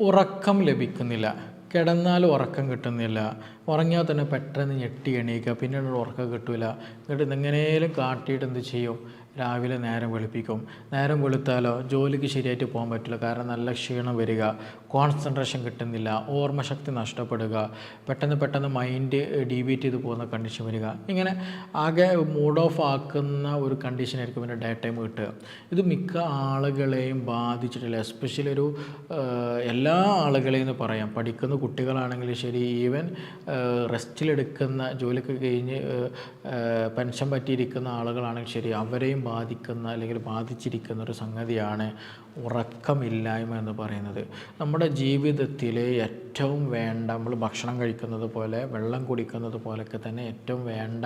ഉറക്കം ലഭിക്കുന്നില്ല. കിടന്നാലും ഉറക്കം കിട്ടുന്നില്ല. ഉറങ്ങിയാൽ തന്നെ പെട്ടെന്ന് ഞെട്ടി എണീക്കുക. പിന്നീട് ഉറക്കം കിട്ടില്ല. എന്നിട്ട് ഇതെങ്ങനെയും കാട്ടിയിട്ട് എന്ത് ചെയ്യും? രാവിലെ നേരം വെളുപ്പിക്കും. നേരം വെളുത്താലോ ജോലിക്ക് ശരിയായിട്ട് പോകാൻ പറ്റില്ല. കാരണം നല്ല ക്ഷീണം വരിക, കോൺസെൻട്രേഷൻ കിട്ടുന്നില്ല, ഓർമ്മശക്തി നഷ്ടപ്പെടുക, പെട്ടെന്ന് മൈൻഡ് ഡീവിയേറ്റ് ചെയ്ത് പോകുന്ന കണ്ടീഷൻ വരിക. ഇങ്ങനെ ആകെ മൂഡ് ഓഫ് ആക്കുന്ന ഒരു കണ്ടീഷനായിരിക്കും പിന്നെ ഡേ ടൈം കിട്ടുക. ഇത് മിക്ക ആളുകളെയും ബാധിച്ചിട്ടില്ല. എസ്പെഷ്യലി എല്ലാ ആളുകളെയും എന്ന് പറയാം. പഠിക്കുന്ന കുട്ടികളാണെങ്കിലും ശരി, ഈവൻ റെസ്റ്റിലെടുക്കുന്ന ജോലിയൊക്കെ കഴിഞ്ഞ് പെൻഷൻ പറ്റിയിരിക്കുന്ന ആളുകളാണെങ്കിൽ ശരി, അവരെയും ബാധിക്കുന്ന അല്ലെങ്കിൽ ബാധിച്ചിരിക്കുന്ന ഒരു സംഗതിയാണ് ഉറക്കമില്ലായ്മ എന്ന് പറയുന്നത്. നമ്മുടെ ജീവിതത്തിൽ ഏറ്റവും വേണ്ട, നമ്മൾ ഭക്ഷണം കഴിക്കുന്നത് പോലെ വെള്ളം കുടിക്കുന്നത് പോലെയൊക്കെ തന്നെ ഏറ്റവും വേണ്ട,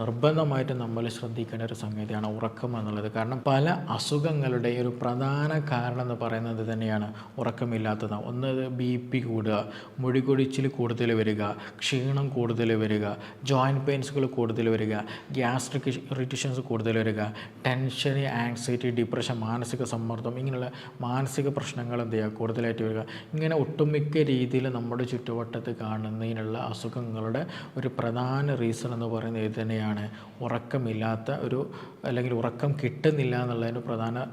നിർബന്ധമായിട്ട് നമ്മൾ ശ്രദ്ധിക്കേണ്ട ഒരു സംഗതിയാണ് ഉറക്കം എന്നുള്ളത്. കാരണം പല അസുഖങ്ങളുടെ ഒരു പ്രധാന കാരണം എന്ന് പറയുന്നത് തന്നെയാണ് ഉറക്കമില്ലാത്തത്. ഒന്ന് BP കൂടുക, മുടികൊഴിച്ചിൽ കൂടുതൽ വരിക, ക്ഷീണം കൂടുതൽ വരിക, ജോയിൻറ്റ് പെയിൻസുകൾ കൂടുതൽ വരിക, ഗ്യാസ്ട്രിക് ഇറിറ്റേഷൻസ് കൂടുതൽ വരിക, ടെൻഷൻ, ആങ്സൈറ്റി, ഡിപ്രഷൻ, മാനസിക സമ്മർദ്ദം, ഇങ്ങനെയുള്ള മാനസിക പ്രശ്നങ്ങൾ എന്ത് ചെയ്യുക കൂടുതലായിട്ട് വരിക. ഇങ്ങനെ ഒട്ടുമിക്ക രീതിയിൽ നമ്മുടെ ചുറ്റുവട്ടത്ത് കാണുന്നതിനുള്ള അസുഖങ്ങളുടെ ഒരു പ്രധാന റീസൺ എന്ന് പറയുന്നത് ഇത് തന്നെയാണ്. ഉറക്കമില്ലാത്ത അല്ലെങ്കിൽ ഉറക്കം കിട്ടുന്നില്ല എന്നുള്ളതിന്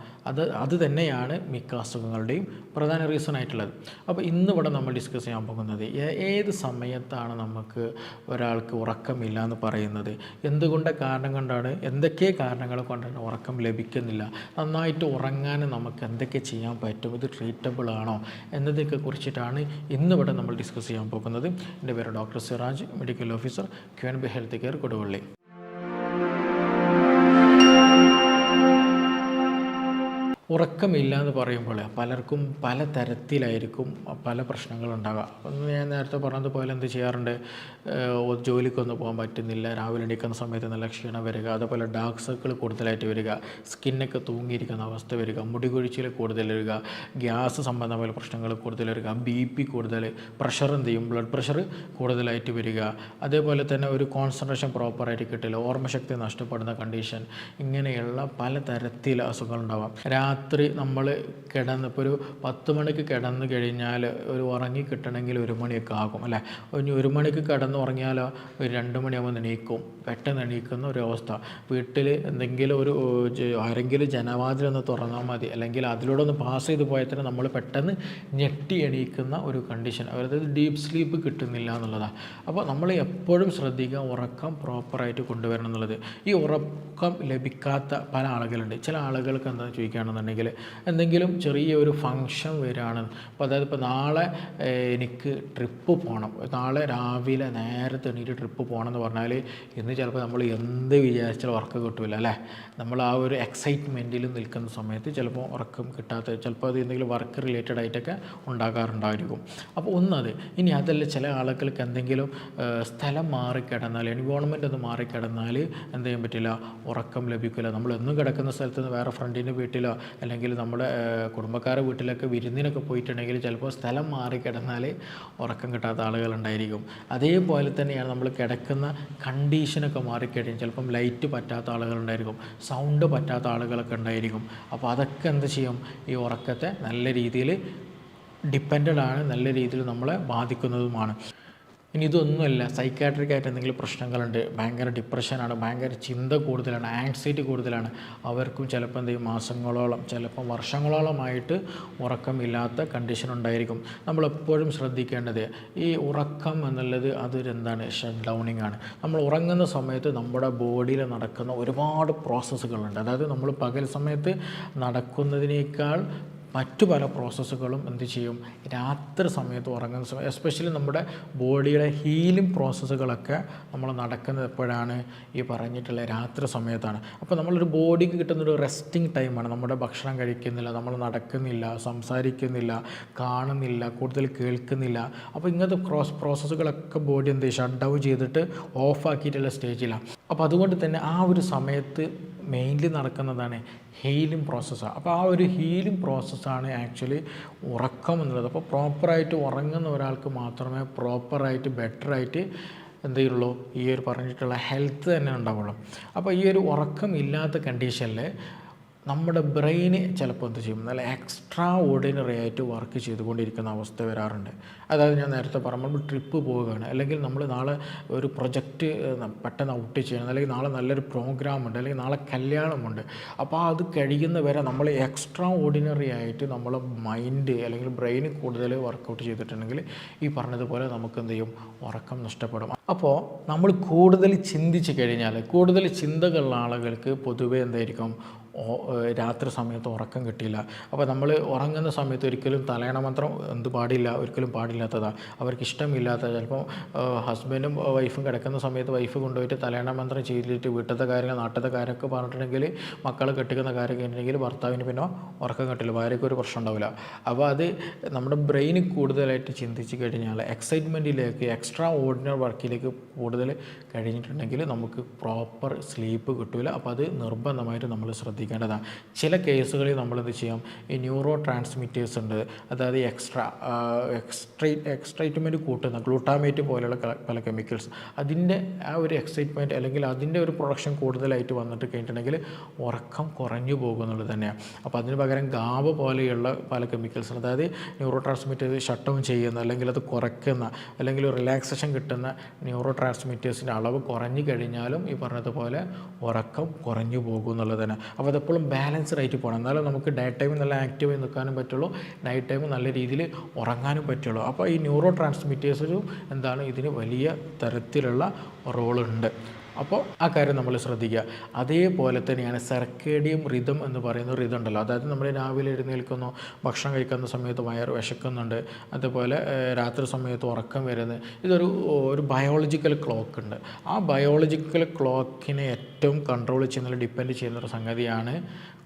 അത് തന്നെയാണ് മിക്ക അസുഖങ്ങളുടെയും പ്രധാന റീസൺ ആയിട്ടുള്ളത്. അപ്പോൾ ഇന്നിവിടെ നമ്മൾ ഡിസ്കസ് ചെയ്യാൻ പോകുന്നത് ഏത് സമയത്താണ് നമുക്ക് ഒരാൾക്ക് ഉറക്കമില്ല എന്ന് പറയുന്നത്, എന്തൊക്കെ കാരണങ്ങൾ കൊണ്ടാണ് ഉറക്കം ലഭിക്കുന്നില്ല, നന്നായിട്ട് ഉറങ്ങാൻ നമുക്ക് എന്തൊക്കെ ചെയ്യാൻ പറ്റും, ഇത് ട്രീറ്റബിൾ ആണോ എന്നതൊക്കെ കുറിച്ചിട്ടാണ് ഇന്നിവിടെ നമ്മൾ ഡിസ്കസ് ചെയ്യാൻ പോകുന്നത്. എൻ്റെ പേര് doctor Siraj, medical officer, QNB health care, Koduvally. ഉറക്കമില്ല എന്ന് പറയുമ്പോൾ പലർക്കും പല തരത്തിലായിരിക്കും പല പ്രശ്നങ്ങളുണ്ടാകുക. ഒന്ന് ഞാൻ നേരത്തെ പറഞ്ഞതുപോലെ എന്ത് ചെയ്യാറുണ്ട്, ജോലിക്കൊന്നും പോകാൻ പറ്റുന്നില്ല, രാവിലെ എണീക്കുന്ന സമയത്ത് നല്ല ക്ഷീണം വരിക, അതുപോലെ ഡാർക്ക് സർക്കിൾ കൂടുതലായിട്ട് വരിക, സ്കിന്നൊക്കെ തൂങ്ങിയിരിക്കുന്ന അവസ്ഥ വരിക, മുടി കൊഴിച്ചിൽ കൂടുതൽ വരിക, ഗ്യാസ് സംബന്ധമായ പ്രശ്നങ്ങൾ കൂടുതൽ വരിക, BP കൂടുതൽ, പ്രഷർ എന്ത് ചെയ്യും, ബ്ലഡ് പ്രഷർ കൂടുതലായിട്ട് വരിക, അതേപോലെ തന്നെ ഒരു കോൺസെൻട്രേഷൻ പ്രോപ്പറായിട്ട് കിട്ടില്ല, ഓർമ്മശക്തി നഷ്ടപ്പെടുന്ന കണ്ടീഷൻ, ഇങ്ങനെയുള്ള പല തരത്തിൽ അസുഖങ്ങളുണ്ടാവാം. രാത്രി നമ്മൾ ഇപ്പോൾ ഒരു 10 മണിക്ക് കിടന്നു കഴിഞ്ഞാൽ ഒരു ഉറങ്ങി കിട്ടണമെങ്കിൽ 1 മണിയൊക്കെ ആകും അല്ലേ. ഇനി 1 മണിക്ക് കിടന്ന് ഉറങ്ങിയാലോ ഒരു 2 മണിയാകുമ്പോൾ എണീക്കും, പെട്ടെന്ന് എണീക്കുന്ന ഒരു അവസ്ഥ. വീട്ടിൽ എന്തെങ്കിലും ആരെങ്കിലും ജനവാതിലൊന്ന് തുറന്നാൽ മതി, അല്ലെങ്കിൽ അതിലൂടെ ഒന്ന് പാസ് ചെയ്ത് പോയാൽ തന്നെ നമ്മൾ പെട്ടെന്ന് ഞെട്ടി എണീക്കുന്ന ഒരു കണ്ടീഷൻ, അതായത് ഡീപ്പ് സ്ലീപ്പ് കിട്ടുന്നില്ല എന്നുള്ളതാണ്. അപ്പോൾ നമ്മൾ എപ്പോഴും ശ്രദ്ധിക്കുക ഉറക്കം പ്രോപ്പറായിട്ട് കൊണ്ടുവരണം എന്നുള്ളത്. ഈ ഉറക്കം ലഭിക്കാത്ത പല ആളുകളുണ്ട്. ചില ആളുകൾക്ക് എന്താണെന്ന് ചോദിക്കുകയാണെന്നുണ്ടെങ്കിൽ എന്തെങ്കിലും ചെറിയൊരു ഫങ്ഷൻ വരികയാണ്. അപ്പോൾ അതായത് ഇപ്പോൾ നാളെ എനിക്ക് ട്രിപ്പ് പോകണം, നാളെ രാവിലെ നേരത്തെ എണീറ്റ് ട്രിപ്പ് പോകണം എന്ന് പറഞ്ഞാൽ ഇന്ന് ചിലപ്പോൾ നമ്മൾ എന്ത് വിചാരിച്ചാലും ഉറക്കം കിട്ടില്ല അല്ലേ. നമ്മൾ ആ ഒരു എക്സൈറ്റ്മെൻറ്റിൽ നിൽക്കുന്ന സമയത്ത് ചിലപ്പോൾ ഉറക്കം കിട്ടാത്ത, ചിലപ്പോൾ അത് എന്തെങ്കിലും വർക്ക് റിലേറ്റഡ് ആയിട്ടൊക്കെ ഉണ്ടാകാറുണ്ടായിരിക്കും. അപ്പോൾ ഒന്നത്. ഇനി അതല്ല, ചില ആളുകൾക്ക് എന്തെങ്കിലും സ്ഥലം മാറിക്കിടന്നാൽ, എൻവയോൺമെൻറ്റ് ഒന്ന് മാറിക്കിടന്നാൽ എന്ത് ചെയ്യാൻ പറ്റില്ല, ഉറക്കം ലഭിക്കില്ല. നമ്മൾ എന്നും കിടക്കുന്ന സ്ഥലത്ത് നിന്ന് വേറെ ഫ്രണ്ടിൻ്റെ വീട്ടിലോ അല്ലെങ്കിൽ നമ്മുടെ കുടുംബക്കാരുടെ വീട്ടിലൊക്കെ വിരുന്നിനൊക്കെ പോയിട്ടുണ്ടെങ്കിൽ ചിലപ്പോൾ സ്ഥലം മാറിക്കിടന്നാൽ ഉറക്കം കിട്ടാത്ത ആളുകളുണ്ടായിരിക്കും. അതേപോലെ തന്നെയാണ് നമ്മൾ കിടക്കുന്ന കണ്ടീഷനൊക്കെ മാറിക്കഴിഞ്ഞാൽ ചിലപ്പം ലൈറ്റ് പറ്റാത്ത ആളുകളുണ്ടായിരിക്കും, സൗണ്ട് പറ്റാത്ത ആളുകളൊക്കെ ഉണ്ടായിരിക്കും. അപ്പോൾ അതൊക്കെ എന്ത് ചെയ്യും, ഈ ഉറക്കത്തെ നല്ല രീതിയിൽ ഡിപ്പെൻഡഡ് ആണ്, നല്ല രീതിയിൽ നമ്മളെ ബാധിക്കുന്നതുമാണ്. ഇനി ഇതൊന്നുമല്ല, സൈക്കാട്രിക് ആയിട്ട് എന്തെങ്കിലും പ്രശ്നങ്ങളുണ്ട്, ഭയങ്കര ഡിപ്രഷനാണ്, ഭയങ്കര ചിന്ത കൂടുതലാണ്, ആങ്സൈറ്റി കൂടുതലാണ്, അവർക്കും ചിലപ്പോൾ എന്തെങ്കിലും മാസങ്ങളോളം, ചിലപ്പോൾ വർഷങ്ങളോളമായിട്ട് ഉറക്കമില്ലാത്ത കണ്ടീഷൻ ഉണ്ടായിരിക്കും. നമ്മളെപ്പോഴും ശ്രദ്ധിക്കേണ്ടത് ഈ ഉറക്കം എന്നുള്ളത് എന്താണ്, ഷട്ട് ഡൗണിങ് ആണ്. നമ്മൾ ഉറങ്ങുന്ന സമയത്ത് നമ്മുടെ ബോഡിയിൽ നടക്കുന്ന ഒരുപാട് പ്രോസസ്സുകളുണ്ട്. അതായത് നമ്മൾ പകൽ സമയത്ത് നടക്കുന്നതിനേക്കാൾ മറ്റു പല പ്രോസസ്സുകളും എന്ത് ചെയ്യും, രാത്രി സമയത്ത് ഉറങ്ങുന്ന സമയം, എസ്പെഷ്യലി നമ്മുടെ ബോഡിയുടെ ഹീലിംഗ് പ്രോസസ്സുകളൊക്കെ നമ്മൾ നടക്കുന്നത് എപ്പോഴാണ്, ഈ പറഞ്ഞിട്ടുള്ള രാത്രി സമയത്താണ്. അപ്പോൾ നമ്മളൊരു ബോഡിക്ക് കിട്ടുന്നൊരു റെസ്റ്റിംഗ് ടൈമാണ്. നമ്മുടെ ഭക്ഷണം കഴിക്കുന്നില്ല, നമ്മൾ നടക്കുന്നില്ല, സംസാരിക്കുന്നില്ല, കാണുന്നില്ല, കൂടുതൽ കേൾക്കുന്നില്ല. അപ്പോൾ ഇങ്ങനത്തെ പ്രോസസ്സുകളൊക്കെ ബോഡി എന്ത് ചെയ്യും, ഷട്ട് ഡൗൺ ചെയ്തിട്ട് ഓഫാക്കിയിട്ടുള്ള സ്റ്റേജിലാണ്. അപ്പോൾ അതുകൊണ്ട് തന്നെ ആ ഒരു സമയത്ത് മെയിൻലി നടക്കുന്നതാണ് ഹീലിംഗ് പ്രോസസ്സാണ്. അപ്പോൾ ആ ഒരു ഹീലിംഗ് പ്രോസസ്സാണ് ആക്ച്വലി ഉറക്കം എന്നുള്ളത്. അപ്പോൾ പ്രോപ്പറായിട്ട് ഉറങ്ങുന്ന ഒരാൾക്ക് മാത്രമേ പ്രോപ്പറായിട്ട് ബെറ്ററായിട്ട് എന്ത് ചെയ്യുള്ളൂ, ഈ ഒരു പറഞ്ഞിട്ടുള്ള ഹെൽത്ത് തന്നെ ഉണ്ടാവുള്ളൂ. അപ്പോൾ ഈ ഒരു ഉറക്കം ഇല്ലാത്ത കണ്ടീഷനിൽ നമ്മുടെ ബ്രെയിന് ചിലപ്പോൾ എന്ത് ചെയ്യും, നല്ല എക്സ്ട്രാ ഓർഡിനറി ആയിട്ട് വർക്ക് ചെയ്തുകൊണ്ടിരിക്കുന്ന അവസ്ഥ വരാറുണ്ട്. അതായത് ഞാൻ നേരത്തെ പറഞ്ഞു, നമ്മൾ ട്രിപ്പ് പോവുകയാണ്, അല്ലെങ്കിൽ നമ്മൾ നാളെ ഒരു പ്രൊജക്റ്റ് പെട്ടെന്ന് ഔട്ട് ചെയ്യണം, അല്ലെങ്കിൽ നാളെ നല്ലൊരു പ്രോഗ്രാമുണ്ട്, അല്ലെങ്കിൽ നാളെ കല്യാണമുണ്ട്. അപ്പോൾ അത് കഴിയുന്ന വരെ നമ്മൾ എക്സ്ട്രാ ഓർഡിനറി ആയിട്ട് നമ്മളെ മൈൻഡ് അല്ലെങ്കിൽ ബ്രെയിൻ കൂടുതൽ വർക്കൗട്ട് ചെയ്തിട്ടുണ്ടെങ്കിൽ ഈ പറഞ്ഞതുപോലെ നമുക്ക് എന്ത് ചെയ്യും, ഉറക്കം നഷ്ടപ്പെടും. അപ്പോൾ നമ്മൾ കൂടുതൽ ചിന്തിച്ച് കഴിഞ്ഞാൽ, കൂടുതൽ ചിന്തകളുള്ള ആളുകൾക്ക് പൊതുവേ എന്തായിരിക്കും, രാത്രി സമയത്ത് ഉറക്കം കിട്ടില്ല. അപ്പോൾ നമ്മൾ ഉറങ്ങുന്ന സമയത്ത് ഒരിക്കലും തലയണ മന്ത്രം പാടില്ല, ഒരിക്കലും പാടില്ലാത്തതാണ്. അവർക്ക് ഇഷ്ടമില്ലാത്ത, ചിലപ്പോൾ ഹസ്ബൻഡും വൈഫും കിടക്കുന്ന സമയത്ത് വൈഫ് കൊണ്ടുപോയിട്ട് തലയണ മന്ത്രം ചെയ്തിട്ട് വീട്ടിലത്തെ കാര്യങ്ങൾ നാട്ടിലത്തെ കാര്യമൊക്കെ പറഞ്ഞിട്ടുണ്ടെങ്കിൽ, മക്കൾ കെട്ടിക്കുന്ന കാര്യം കഴിഞ്ഞിട്ടുണ്ടെങ്കിൽ ഭർത്താവിന് പിന്നെ ഉറക്കം കിട്ടില്ല, ഭാര്യയ്ക്ക് ഒരു പ്രശ്നം ഉണ്ടാവില്ല. അപ്പോൾ അത് നമ്മുടെ ബ്രെയിന് കൂടുതലായിട്ട് ചിന്തിച്ച് കഴിഞ്ഞാൽ എക്സൈറ്റ്മെൻറ്റിലേക്ക്, എക്സ്ട്രാ ഓർഡിനറി വർക്കിലേക്ക് കൂടുതൽ കഴിഞ്ഞിട്ടുണ്ടെങ്കിൽ നമുക്ക് പ്രോപ്പർ സ്ലീപ്പ് കിട്ടില്ല. അപ്പോൾ അത് നിർബന്ധമായിട്ട് നമ്മൾ ശ്രദ്ധിക്കേണ്ടതാണ്. ചില കേസുകളിൽ നമ്മളെന്ത് ചെയ്യാം, ഈ ന്യൂറോ ട്രാൻസ്മിറ്റേഴ്സ് ഉണ്ട്, അതായത് എക്സൈറ്റ്മെൻറ്റ് കൂട്ടുന്ന ഗ്ലൂട്ടാമേറ്റ് പോലെയുള്ള പല കെമിക്കൽസ്, അതിൻ്റെ ആ ഒരു എക്സൈറ്റ്മെൻറ്റ് അല്ലെങ്കിൽ അതിൻ്റെ ഒരു പ്രൊഡക്ഷൻ കൂടുതലായിട്ട് വന്നിട്ട് കഴിഞ്ഞിട്ടുണ്ടെങ്കിൽ ഉറക്കം കുറഞ്ഞു പോകുന്നുള്ളത് തന്നെയാണ്. അപ്പോൾ അതിന് പകരം ഗാബ പോലെയുള്ള പല കെമിക്കൽസ്, അതായത് ന്യൂറോ ട്രാൻസ്മിറ്റേഴ്സ് ഷട്ട് ഡൗൺ ചെയ്യുന്ന, അല്ലെങ്കിൽ അത് കുറയ്ക്കുന്ന, അല്ലെങ്കിൽ റിലാക്സേഷൻ കിട്ടുന്ന ന്യൂറോ ട്രാൻസ്മിറ്റേഴ്സിൻ്റെ അളവ് കുറഞ്ഞു കഴിഞ്ഞാലും ഈ പറഞ്ഞതുപോലെ ഉറക്കം കുറഞ്ഞു പോകും എന്നുള്ളത് തന്നെ. അപ്പോൾ അതെപ്പോഴും ബാലൻസ്ഡ് ആയിട്ട് പോകണം, എന്നാലും നമുക്ക് ഡേ ടൈം നല്ല ആക്റ്റീവായി നിൽക്കാനും പറ്റുള്ളൂ, നൈറ്റ് ടൈം നല്ല രീതിയിൽ ഉറങ്ങാനും പറ്റുള്ളൂ. അപ്പോൾ ഈ ന്യൂറോ ട്രാൻസ്മിറ്റേഴ്സിനും ഇതിന് വലിയ തരത്തിലുള്ള റോളുണ്ട്. അപ്പോൾ ആ കാര്യം നമ്മൾ ശ്രദ്ധിക്കുക. അതേപോലെ തന്നെയാണ് സർക്കേഡിയം റിതം എന്ന് പറയുന്ന റിതം ഉണ്ടല്ലോ, അതായത് നമ്മൾ രാവിലെ എഴുന്നേൽക്കുന്നു, ഭക്ഷണം കഴിക്കുന്ന സമയത്ത് വയറ് വിശക്കുന്നുണ്ട്, അതുപോലെ രാത്രി സമയത്ത് ഉറക്കം വരുന്നത്, ഒരു ബയോളജിക്കൽ ക്ലോക്ക് ഉണ്ട്. ആ ബയോളജിക്കൽ ക്ലോക്കിനെ ഏറ്റവും കൺട്രോൾ ചെയ്യുന്ന, ഡിപ്പെൻഡ് ചെയ്യുന്നൊരു സംഗതിയാണ്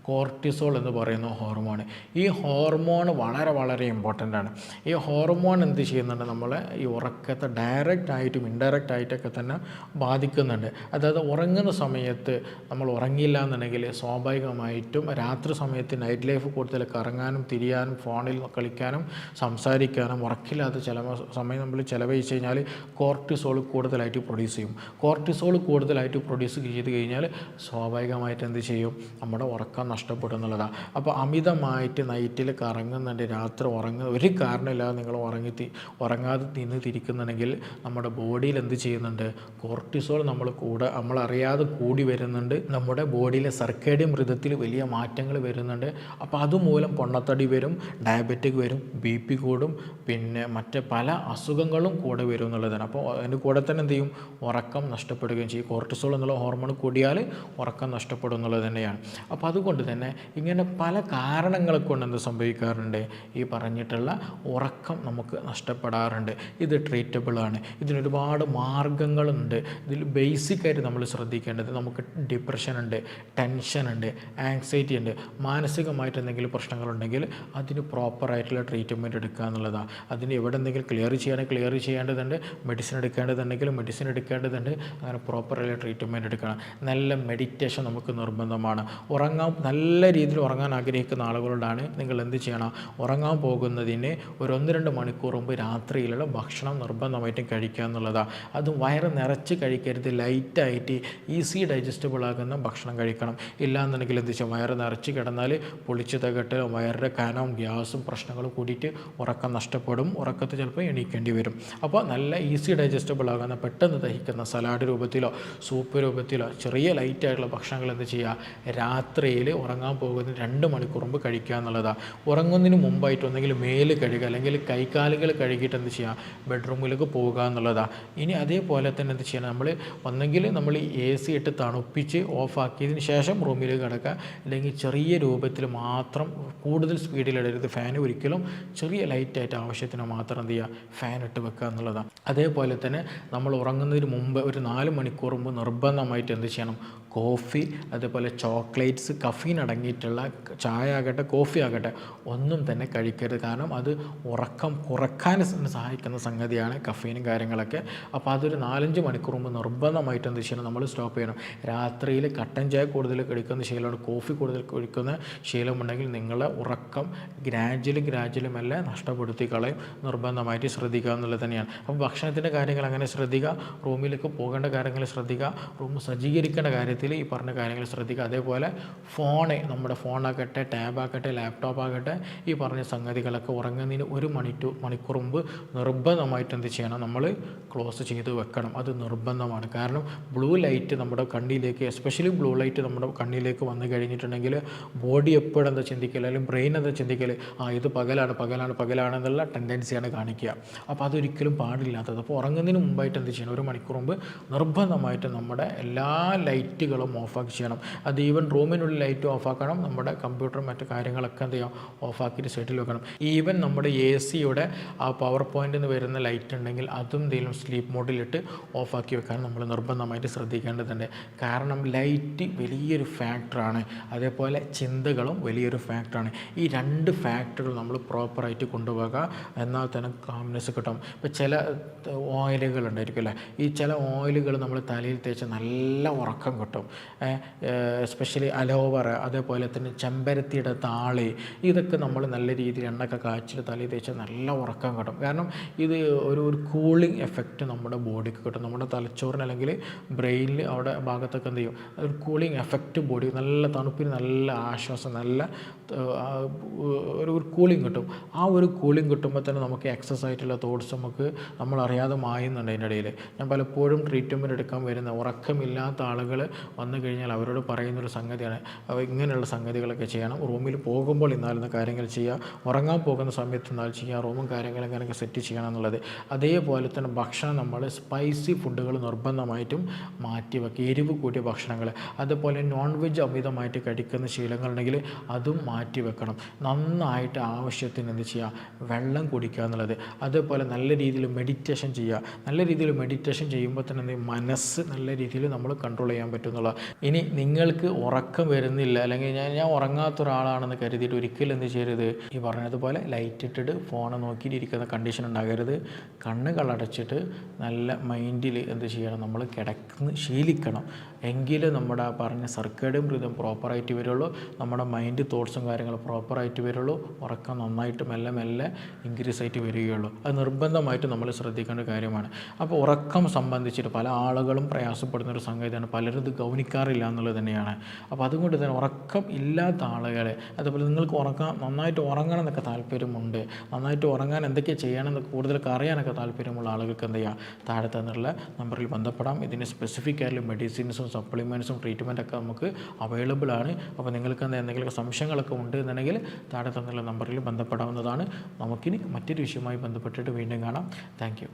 കോർട്ടിസോൾ എന്ന് പറയുന്ന ഹോർമോൺ. ഈ ഹോർമോൺ വളരെ വളരെ ഇമ്പോർട്ടൻ്റ് ആണ്. ഈ ഹോർമോൺ എന്ത് ചെയ്യുന്നുണ്ട്, നമ്മളെ ഈ ഉറക്കത്തെ ഡയറക്റ്റ് ആയിട്ടും ഇൻഡയറക്റ്റ് ആയിട്ടൊക്കെ തന്നെ ബാധിക്കുന്നുണ്ട്. അതായത് ഉറങ്ങുന്ന സമയത്ത് നമ്മൾ ഉറങ്ങിയില്ല എന്നുണ്ടെങ്കിൽ സ്വാഭാവികമായിട്ടും രാത്രി സമയത്ത് നൈറ്റ് ലൈഫ് കൂടുതൽ കറങ്ങാനും തിരിയാനും ഫോണിൽ കളിക്കാനും സംസാരിക്കാനും ഉറക്കില്ലാത്ത ചില സമയം നമ്മൾ ചിലവഴിച്ച് കഴിഞ്ഞാൽ കോർട്ടിസോൾ കൂടുതലായിട്ട് പ്രൊഡ്യൂസ് ചെയ്യും. കോർട്ടിസോൾ കൂടുതലായിട്ട് പ്രൊഡ്യൂസ് ചെയ്ത് കഴിഞ്ഞാൽ സ്വാഭാവികമായിട്ട് എന്ത് ചെയ്യും, നമ്മുടെ ഉറക്കം നഷ്ടപ്പെടും എന്നുള്ളതാണ്. അപ്പോൾ അമിതമായിട്ട് നൈറ്റിൽ കറങ്ങുന്നുണ്ട്, രാത്രി ഉറങ്ങുന്ന ഒരു കാരണമില്ലാതെ നിങ്ങൾ ഉറങ്ങാതെ നിന്ന് തിരിക്കുന്നുണ്ടെങ്കിൽ നമ്മുടെ ബോഡിയിൽ എന്ത് ചെയ്യുന്നുണ്ട്, കോർട്ടിസോൾ നമ്മളറിയാതെ കൂടി വരുന്നുണ്ട്, നമ്മുടെ ബോഡിയിലെ സർക്കേഡിയം റിതത്തിൽ വലിയ മാറ്റങ്ങൾ വരുന്നുണ്ട്. അപ്പോൾ അതുമൂലം പൊണ്ണത്തടി വരും, ഡയബറ്റിക് വരും, BP കൂടും, പിന്നെ മറ്റ് പല അസുഖങ്ങളും കൂടെ വരും എന്നുള്ളതാണ്. അപ്പോൾ അതിൻ്റെ കൂടെ തന്നെ എന്ത് ചെയ്യും, ഉറക്കം നഷ്ടപ്പെടുകയും ചെയ്യും. കോർട്ടിസോൾ എന്നുള്ള ഹോർമോൺ കൂടിയാൽ ഉറക്കം നഷ്ടപ്പെടും എന്നുള്ളത് തന്നെയാണ്. അപ്പോൾ അതുകൊണ്ട് തന്നെ ഇങ്ങനെ പല കാരണങ്ങളെ കൊണ്ട് എന്ത് സംഭവിക്കാറുണ്ട്, ഈ പറഞ്ഞിട്ടുള്ള ഉറക്കം നമുക്ക് നഷ്ടപ്പെടാറുണ്ട്. ഇത് ട്രീറ്റബിളാണ്. ഇതിനൊരുപാട് മാർഗങ്ങളുണ്ട്. ഇതിൽ ബേസിക്കായിട്ട് നമ്മൾ ശ്രദ്ധിക്കേണ്ടത്, നമുക്ക് ഡിപ്രഷനുണ്ട്, ടെൻഷനുണ്ട്, ആങ്സൈറ്റി ഉണ്ട്, മാനസികമായിട്ട് എന്തെങ്കിലും പ്രശ്നങ്ങളുണ്ടെങ്കിൽ അതിന് പ്രോപ്പറായിട്ടുള്ള ട്രീറ്റ്മെൻറ്റ് എടുക്കുക എന്നുള്ളതാണ്. അതിന് എവിടെ എന്തെങ്കിലും ക്ലിയർ ചെയ്യേണ്ടതുണ്ട്, മെഡിസിൻ എടുക്കേണ്ടതുണ്ട്, അങ്ങനെ പ്രോപ്പറായിട്ടുള്ള ട്രീറ്റ്മെൻറ്റ് എടുക്കണം. നല്ല മെഡിറ്റേഷൻ നമുക്ക് നിർബന്ധമാണ്. നല്ല രീതിയിൽ ഉറങ്ങാൻ ആഗ്രഹിക്കുന്ന ആളുകളോടാണ് നിങ്ങൾ എന്ത് ചെയ്യണം, ഉറങ്ങാൻ പോകുന്നതിന് ഒരു 1-2 മണിക്കൂർ മുമ്പ് രാത്രിയിലുള്ള ഭക്ഷണം നിർബന്ധമായിട്ടും കഴിക്കുക എന്നുള്ളതാണ്. അതും വയറ് നിറച്ച് കഴിക്കരുത്, ലൈറ്റായിട്ട് ഈസി ഡൈജസ്റ്റബിൾ ആകുന്ന ഭക്ഷണം കഴിക്കണം. ഇല്ലാന്നുണ്ടെങ്കിൽ എന്ത് ചെയ്യാം, വയറ് നിറച്ച് കിടന്നാൽ പൊളിച്ച് തകട്ട് വയറിൻ്റെ കനവും ഗ്യാസും പ്രശ്നങ്ങളും കൂടിയിട്ട് ഉറക്കം നഷ്ടപ്പെടും, ഉറക്കത്തിൽ ചിലപ്പോൾ എണീക്കേണ്ടി വരും. അപ്പോൾ നല്ല ഈസി ഡൈജസ്റ്റബിൾ ആകുന്ന, പെട്ടെന്ന് ദഹിക്കുന്ന സലാഡ് രൂപത്തിലോ സൂപ്പ് രൂപത്തിലോ ചെറിയ ലൈറ്റായിട്ടുള്ള ഭക്ഷണങ്ങൾ എന്ത് ചെയ്യുക, രാത്രിയിൽ ഉറങ്ങാൻ പോകുന്നതിന് 2 മണിക്കൂർ മുമ്പ് കഴിക്കുക എന്നുള്ളതാണ്. ഉറങ്ങുന്നതിന് മുമ്പായിട്ട് ഒന്നെങ്കിൽ മേല് കഴുകുക, അല്ലെങ്കിൽ കൈകാലുകൾ കഴുകിയിട്ട് എന്ത് ചെയ്യുക, ബെഡ്റൂമിലേക്ക് പോകുക എന്നുള്ളതാണ്. ഇനി അതേപോലെ തന്നെ എന്ത് ചെയ്യണം, ഒന്നെങ്കിൽ നമ്മൾ AC ഇട്ട് തണുപ്പിച്ച് ഓഫാക്കിയതിന് ശേഷം റൂമിലേക്ക് കിടക്കുക, അല്ലെങ്കിൽ ചെറിയ രൂപത്തിൽ മാത്രം, കൂടുതൽ സ്പീഡിലിടരുത് ഫാൻ, ഒരിക്കലും ചെറിയ ലൈറ്റായിട്ട് ആവശ്യത്തിന് മാത്രം എന്ത് ചെയ്യുക, ഫാൻ ഇട്ട് വെക്കുക എന്നുള്ളതാണ്. അതേപോലെ തന്നെ നമ്മൾ ഉറങ്ങുന്നതിന് മുമ്പ് ഒരു 4 മണിക്കൂർ മുമ്പ് നിർബന്ധമായിട്ട് എന്ത് ചെയ്യണം, കോഫി, അതേപോലെ ചോക്ലേറ്റ്സ്, കഫീൻ അടങ്ങിയിട്ടുള്ള ചായ ആകട്ടെ കോഫി ആകട്ടെ ഒന്നും തന്നെ കഴിക്കരുത്. കാരണം അത് ഉറക്കം കുറക്കാൻ സഹായിക്കുന്ന സംഗതിയാണ് കഫീനും കാര്യങ്ങളൊക്കെ. അപ്പോൾ അതൊരു 4-5 മണിക്കൂർ മുമ്പ് നിർബന്ധമായിട്ട് എന്ത് ചെയ്യണം, നമ്മൾ സ്റ്റോപ്പ് ചെയ്യണം. രാത്രിയിൽ കട്ടൻ ചായ കൂടുതൽ കഴിക്കുന്ന ശീലമുണ്ട്, കോഫി കൂടുതൽ കഴിക്കുന്ന ശീലമുണ്ടെങ്കിൽ നിങ്ങളെ ഉറക്കം ഗ്രാജുവലി മെല്ലെ നഷ്ടപ്പെടുത്തി കളയും. നിർബന്ധമായിട്ട് ശ്രദ്ധിക്കുക എന്നുള്ളത് തന്നെയാണ്. അപ്പോൾ ഭക്ഷണത്തിൻ്റെ കാര്യങ്ങൾ അങ്ങനെ ശ്രദ്ധിക്കുക, റൂമിലേക്ക് പോകേണ്ട കാര്യങ്ങൾ ശ്രദ്ധിക്കുക, റൂം സജ്ജീകരിക്കേണ്ട കാര്യത്തിൽ കാര്യത്തിൽ ഈ പറഞ്ഞ കാര്യങ്ങൾ ശ്രദ്ധിക്കുക. അതേപോലെ ഫോണ്, നമ്മുടെ ഫോണാകട്ടെ, ടാബാകട്ടെ, ലാപ്ടോപ്പാകട്ടെ, ഈ പറഞ്ഞ സംഗതികളൊക്കെ ഉറങ്ങുന്നതിന് 1 മണിക്കൂർ മുമ്പ് നിർബന്ധമായിട്ട് എന്ത് ചെയ്യണം, നമ്മൾ ക്ലോസ് ചെയ്ത് വെക്കണം. അത് നിർബന്ധമാണ്. കാരണം ബ്ലൂ ലൈറ്റ് നമ്മുടെ കണ്ണിലേക്ക്, എസ്പെഷ്യലി ബ്ലൂ ലൈറ്റ് നമ്മുടെ കണ്ണിലേക്ക് വന്നു കഴിഞ്ഞിട്ടുണ്ടെങ്കിൽ ബോഡി എപ്പോഴും എന്താ ചിന്തിക്കൽ, അല്ലെങ്കിൽ ബ്രെയിൻ എന്താ ചിന്തിക്കൽ, ഇത് പകലാണെന്നുള്ള ടെൻഡൻസിയാണ് കാണിക്കുക. അപ്പോൾ അതൊരിക്കലും പാടില്ലാത്തത്. അപ്പോൾ ഉറങ്ങുന്നതിന് മുമ്പായിട്ട് എന്ത് ചെയ്യണം, 1 മണിക്കൂർ മുമ്പ് നിർബന്ധമായിട്ട് നമ്മുടെ എല്ലാ ലൈറ്റുകളും ഓഫാക്കി ചെയ്യണം. അത് ഈവൻ റൂമിനുള്ളിൽ ലൈറ്റ് ഓഫാക്കണം, നമ്മുടെ കമ്പ്യൂട്ടറും മറ്റു കാര്യങ്ങളൊക്കെ എന്ത് ചെയ്യാം, ഓഫാക്കിയിട്ട് സൈഡിൽ വെക്കണം. ഈവൻ നമ്മുടെ AC-യുടെ ആ പവർ പോയിൻ്റിൽ നിന്ന് വരുന്ന ലൈറ്റ് ഉണ്ടെങ്കിൽ അതും എന്തെങ്കിലും സ്ലീപ്പ് മോഡിലിട്ട് ഓഫാക്കി വെക്കാൻ നമ്മൾ നിർബന്ധമായിട്ട് ശ്രദ്ധിക്കേണ്ടതുണ്ട്. കാരണം ലൈറ്റ് വലിയൊരു ഫാക്ടറാണ്, അതേപോലെ ചിന്തകളും വലിയൊരു ഫാക്ടറാണ്. ഈ 2 ഫാക്ടറുകൾ നമ്മൾ പ്രോപ്പറായിട്ട് കൊണ്ടുപോകുക, എന്നാൽ തന്നെ കാംനെസ് കിട്ടും. ഇപ്പോൾ ചില ഓയിലുകൾ ഉണ്ടായിരിക്കും അല്ലേ, ഈ ചില ഓയിലുകൾ നമ്മൾ തലയിൽ തേച്ച് നല്ല ഉറക്കം കിട്ടും. എസ്പെഷ്യലി അലോവറ, അതേപോലെ തന്നെ ചെമ്പരത്തിയുടെ താളി, ഇതൊക്കെ നമ്മൾ നല്ല രീതിയിൽ എണ്ണയൊക്കെ കാച്ചിട്ട് തലയിൽ തേച്ച് നല്ല ഉറക്കം കിട്ടും. കാരണം ഇത് ഒരു കൂളിംഗ് എഫക്റ്റ് നമ്മുടെ ബോഡിക്ക് കിട്ടും. നമ്മുടെ തലച്ചോറിന് അല്ലെങ്കിൽ ബ്രെയിനിൽ അവിടെ ഭാഗത്തൊക്കെ എന്ത് ചെയ്യും, ഒരു കൂളിംഗ് എഫക്റ്റ് ബോഡി, നല്ല തണുപ്പിന് നല്ല ആശ്വാസം, നല്ല ഒരു കൂളിംഗ് കിട്ടും. ആ ഒരു കൂളിംഗ് കിട്ടുമ്പോൾ തന്നെ നമുക്ക് എക്സസ് ആയിട്ടുള്ള തോട്ട്സ് നമ്മൾ അറിയാതെ മായുന്നുണ്ട്. അതിൻ്റെ ഇടയിൽ ഞാൻ പലപ്പോഴും ട്രീറ്റ്മെൻറ്റ് എടുക്കാൻ വരുന്ന ഉറക്കമില്ലാത്ത ആളുകൾ വന്നു കഴിഞ്ഞാൽ അവരോട് പറയുന്നൊരു സംഗതിയാണ്, ഇങ്ങനെയുള്ള സംഗതികളൊക്കെ ചെയ്യണം. റൂമിൽ പോകുമ്പോൾ ഇന്നാലുന്ന കാര്യങ്ങൾ ചെയ്യുക, ഉറങ്ങാൻ പോകുന്ന സമയത്ത് എന്നാൽ ചെയ്യുക, റൂമും കാര്യങ്ങളും അങ്ങനെയൊക്കെ സെറ്റ് ചെയ്യണം എന്നുള്ളത്. അതേപോലെ തന്നെ ഭക്ഷണം, നമ്മൾ സ്പൈസി ഫുഡുകൾ നിർബന്ധമായിട്ടും മാറ്റി വയ്ക്കുക, എരിവ് കൂട്ടിയ ഭക്ഷണങ്ങൾ. അതുപോലെ നോൺ വെജ് അമിതമായിട്ട് കഴിക്കുന്ന ശീലങ്ങളുണ്ടെങ്കിൽ അതും മാറ്റി വെക്കണം. നന്നായിട്ട് ആവശ്യത്തിന് എന്ത് ചെയ്യുക, വെള്ളം കുടിക്കുക എന്നുള്ളത്. അതേപോലെ നല്ല രീതിയിൽ മെഡിറ്റേഷൻ ചെയ്യുക. നല്ല രീതിയിൽ മെഡിറ്റേഷൻ ചെയ്യുമ്പോൾ തന്നെ മനസ്സ് നല്ല രീതിയിൽ നമ്മൾ കൺട്രോൾ ചെയ്യാൻ പറ്റും എന്നുള്ള. ഇനി നിങ്ങൾക്ക് ഉറക്കം വരുന്നില്ല, അല്ലെങ്കിൽ ഞാൻ ഉറങ്ങാത്ത ഒരാളാണെന്ന് കരുതിയിട്ട് ഒരിക്കലും എന്ത് ചെയ്യരുത്, ഈ പറഞ്ഞതുപോലെ ലൈറ്റ് ഇട്ടിട്ട് ഫോൺ നോക്കിയിട്ടിരിക്കുന്ന കണ്ടീഷൻ ഉണ്ടാകരുത്. കണ്ണുകളടച്ചിട്ട് നല്ല മൈൻഡിൽ എന്ത് ചെയ്യണം, നമ്മൾ കിടന്ന് ശീലിക്കണം. എങ്കിലും നമ്മുടെ ആ പറഞ്ഞ സർക്കേഡിയം റിതം പ്രോപ്പറായിട്ട് വരുള്ളൂ, നമ്മുടെ മൈൻഡ് തോട്ട്സും കാര്യങ്ങളും പ്രോപ്പറായിട്ട് വരുള്ളൂ, ഉറക്കം നന്നായിട്ട് മെല്ലെ മെല്ലെ ഇൻക്രീസ് ആയിട്ട് വരികയുള്ളൂ. അത് നിർബന്ധമായിട്ട് നമ്മൾ ശ്രദ്ധിക്കേണ്ട കാര്യമാണ്. അപ്പോൾ ഉറക്കം സംബന്ധിച്ചിട്ട് പല ആളുകളും പ്രയാസപ്പെടുന്നൊരു സംഗതിയാണ്, പലരും ഇത് ഗൗനിക്കാറില്ല എന്നുള്ളത് തന്നെയാണ്. അപ്പോൾ അതുകൊണ്ട് തന്നെ ഉറക്കം ഇല്ലാത്ത ആളുകളെ, അതുപോലെ നിങ്ങൾക്ക് നന്നായിട്ട് ഉറങ്ങണം എന്നൊക്കെ താല്പര്യമുണ്ട്, നന്നായിട്ട് ഉറങ്ങാൻ എന്തൊക്കെ ചെയ്യണമെന്നൊക്കെ കൂടുതലൊക്കെ അറിയാനൊക്കെ താല്പര്യമുള്ള ആളുകൾക്ക് എന്ത് ചെയ്യുക, താഴെ തന്നുള്ള നമ്പറിൽ ബന്ധപ്പെടാം. ഇതിന് സ്പെസിഫിക് ആയിട്ടുള്ള മെഡിസിൻസും സപ്ലിമെൻറ്റ്സും ട്രീറ്റ്മെൻറ്റൊക്കെ നമുക്ക് അവൈലബിൾ ആണ്. അപ്പോൾ നിങ്ങൾക്ക് എന്തെങ്കിലും സംശയങ്ങളൊക്കെ ഉണ്ട് എന്നുണ്ടെങ്കിൽ താഴെ തന്നുള്ള നമ്പറിൽ ബന്ധപ്പെടാവുന്നതാണ്. നമുക്കിനി മറ്റൊരു വിഷയവുമായി ബന്ധപ്പെട്ടിട്ട് വീണ്ടും കാണാം. Thank you.